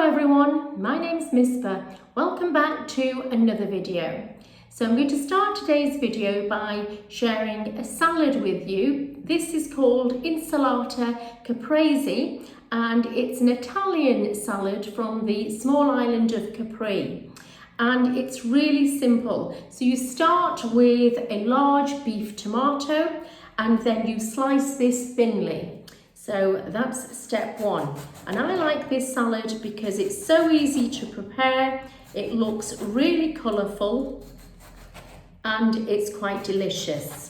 Hello everyone, my name's Mispa. Welcome back to another video. So I'm going to start today's video by sharing a salad with you. This is called Insalata Caprese and it's an Italian salad from the small island of Capri. And it's really simple. So you start with a large beef tomato and then you slice this thinly. So that's step one. And I like this salad because it's so easy to prepare, it looks really colourful and it's quite delicious.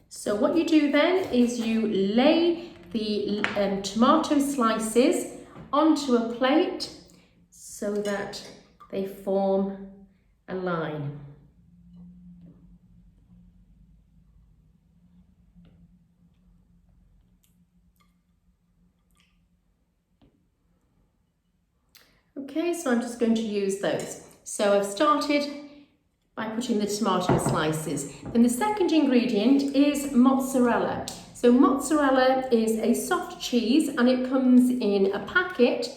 So what you do then is you lay the tomato slices onto a plate so that they form a line. Okay, so I'm just going to use those. So I've started by putting the tomato slices. Then the second ingredient is mozzarella. So mozzarella is a soft cheese and it comes in a packet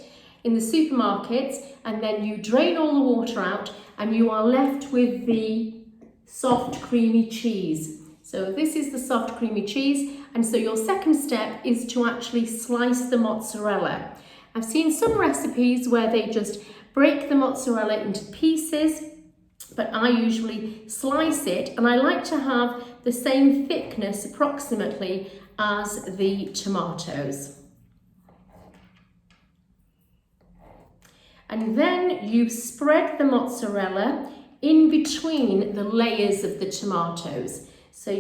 in the supermarkets, and then you drain all the water out and you are left with the soft creamy cheese. So this is the soft creamy cheese, and so your second step is to actually slice the mozzarella. I've seen some recipes where they just break the mozzarella into pieces, but I usually slice it, and I like to have the same thickness approximately as the tomatoes. And then you spread the mozzarella in between the layers of the tomatoes. So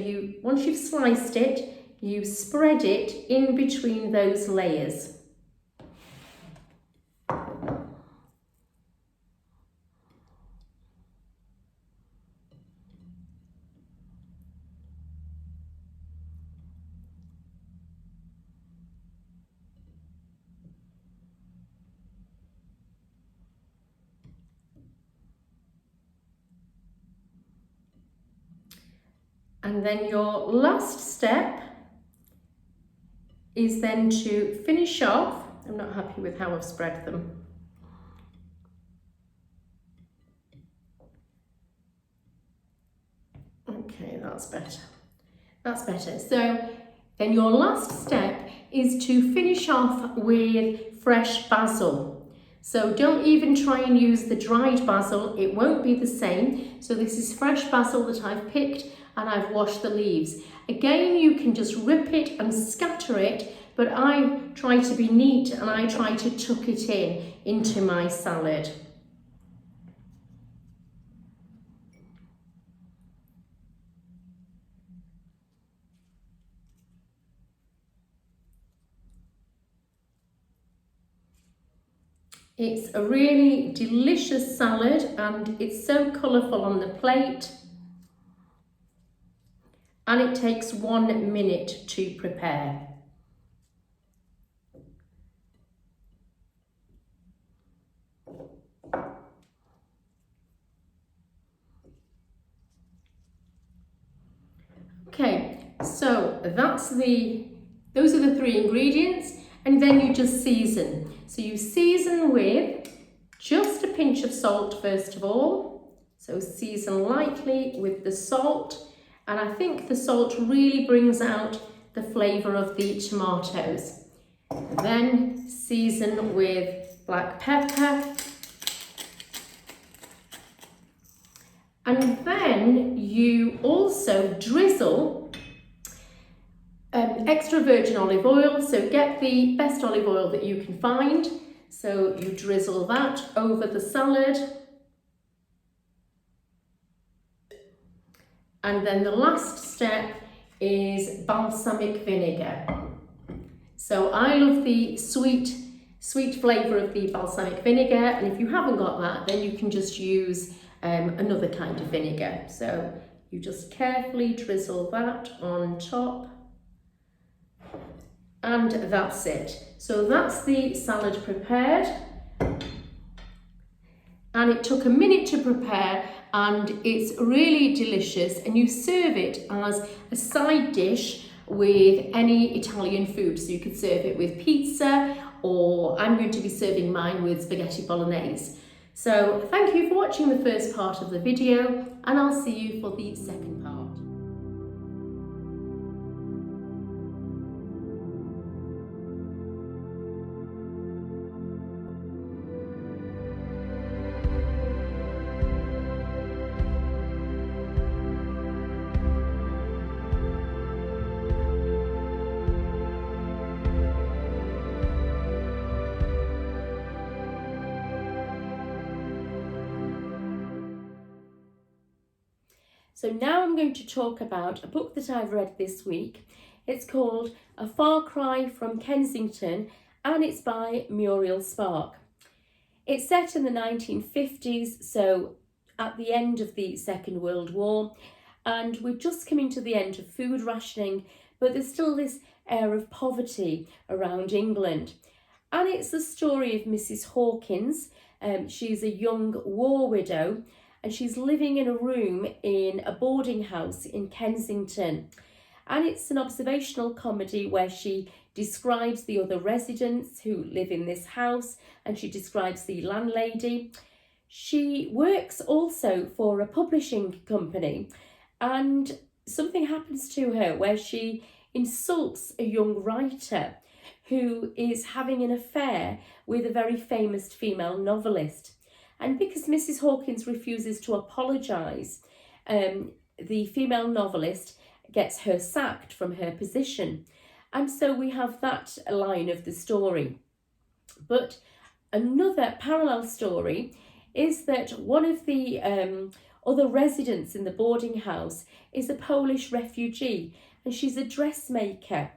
once you've sliced it, you spread it in between those layers. And then your last step is then to finish off. I'm not happy with how I've spread them. Okay, that's better. That's better. So then your last step is to finish off with fresh basil. So don't even try and use the dried basil, it won't be the same. So this is fresh basil that I've picked and I've washed the leaves. Again, you can just rip it and scatter it, but I try to be neat and I try to tuck it into my salad. It's a really delicious salad and it's so colourful on the plate. And it takes 1 minute to prepare. Okay, so those are the 3 ingredients, and then you just season. So you season with just a pinch of salt first of all. So season lightly with the salt. And I think the salt really brings out the flavour of the tomatoes. Then season with black pepper. And then you also drizzle extra virgin olive oil. So get the best olive oil that you can find. So you drizzle that over the salad. And then the last step is balsamic vinegar. So I love the sweet flavour of the balsamic vinegar, and if you haven't got that, then you can just use another kind of vinegar. So you just carefully drizzle that on top, and that's it. So that's the salad prepared. And it took 1 minute to prepare, and it's really delicious, and you serve it as a side dish with any Italian food. So you could serve it with pizza, or I'm going to be serving mine with spaghetti bolognese. So thank you for watching the first part of the video, and I'll see you for the second part. So now I'm going to talk about a book that I've read this week. It's called A Far Cry from Kensington, and it's by Muriel Spark. It's set in the 1950s, so at the end of the Second World War, and we're just coming to the end of food rationing, but there's still this air of poverty around England. And it's the story of Mrs Hawkins. She's a young war widow, and she's living in a room in a boarding house in Kensington. And it's an observational comedy where she describes the other residents who live in this house, and she describes the landlady. She works also for a publishing company, and something happens to her where she insults a young writer who is having an affair with a very famous female novelist. And because Mrs Hawkins refuses to apologise, the female novelist gets her sacked from her position. And so we have that line of the story. But another parallel story is that one of the other residents in the boarding house is a Polish refugee, and she's a dressmaker.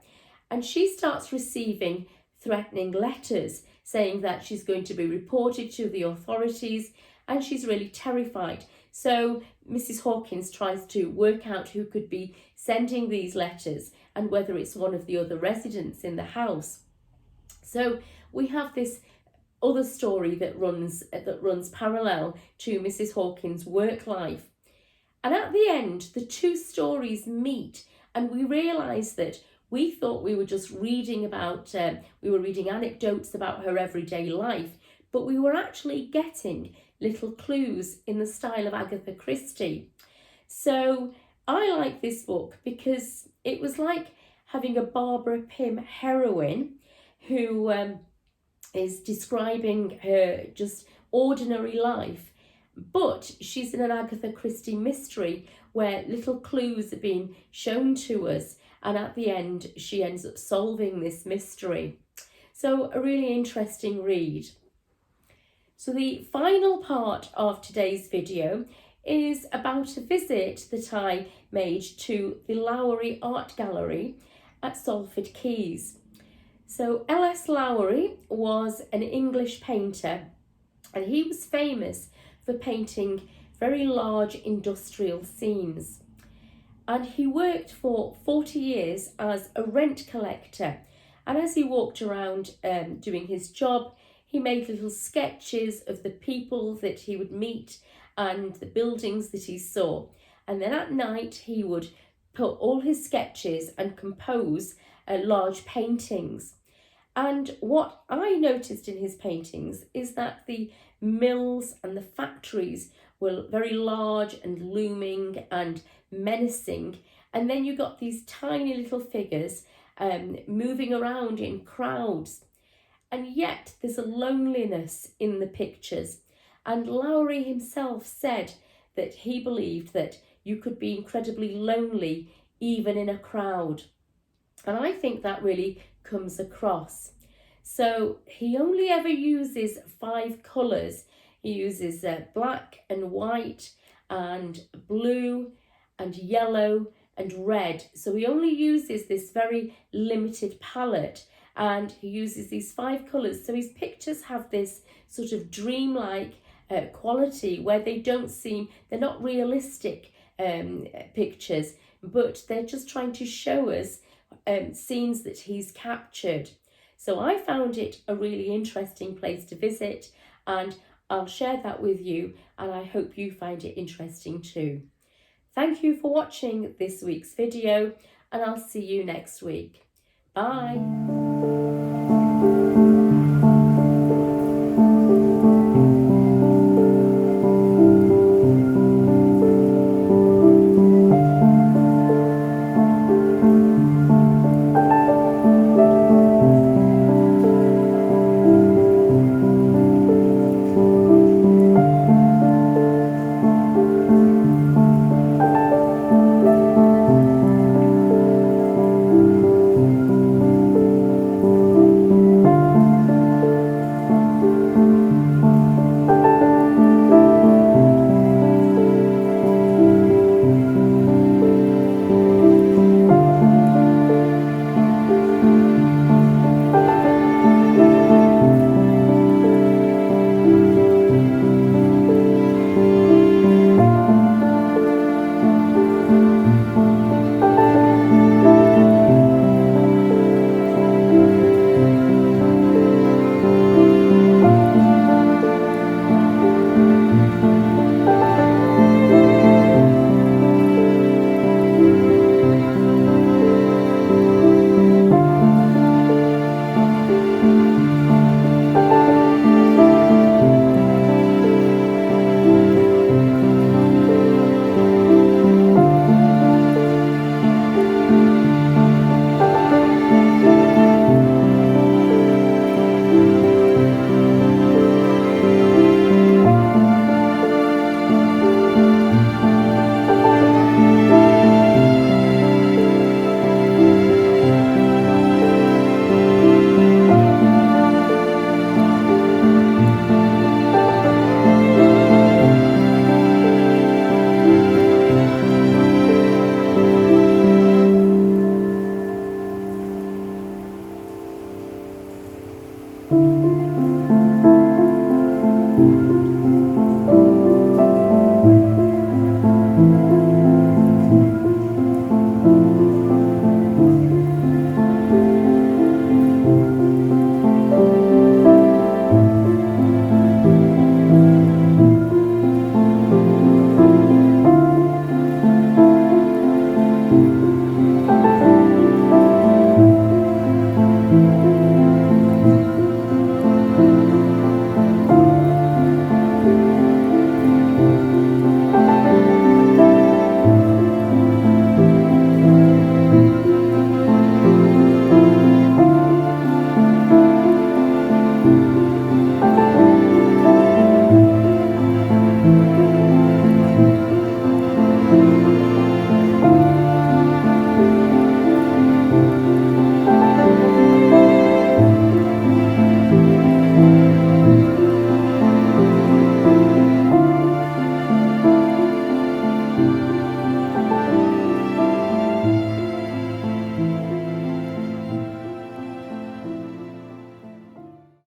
And she starts receiving threatening letters saying that she's going to be reported to the authorities, and she's really terrified. So Mrs Hawkins tries to work out who could be sending these letters and whether it's one of the other residents in the house. So we have this other story that runs parallel to Mrs Hawkins' work life. And at the end, the two stories meet, and we realise that we thought we were just reading about, we were reading anecdotes about her everyday life, but we were actually getting little clues in the style of Agatha Christie. So I like this book because it was like having a Barbara Pym heroine who is describing her just ordinary life, but she's in an Agatha Christie mystery where little clues are being shown to us, and at the end she ends up solving this mystery. So a really interesting read. So the final part of today's video is about a visit that I made to the Lowry Art Gallery at Salford Quays. So L.S. Lowry was an English painter, and he was famous for painting very large industrial scenes. And he worked for 40 years as a rent collector. And as he walked around doing his job, he made little sketches of the people that he would meet and the buildings that he saw. And then at night, he would put all his sketches and compose large paintings. And what I noticed in his paintings is that the mills and the factories were very large and looming and menacing, and then you got these tiny little figures moving around in crowds, and yet there's a loneliness in the pictures. And Lowry himself said that he believed that you could be incredibly lonely even in a crowd, and I think that really comes across. So he only ever uses 5 colours. He uses black and white and blue and yellow and red. So he only uses this very limited palette, and he uses these 5 colours. So his pictures have this sort of dreamlike quality where they're not realistic pictures, but they're just trying to show us scenes that he's captured. So I found it a really interesting place to visit, and I'll share that with you, and I hope you find it interesting too. Thank you for watching this week's video, and I'll see you next week. Bye.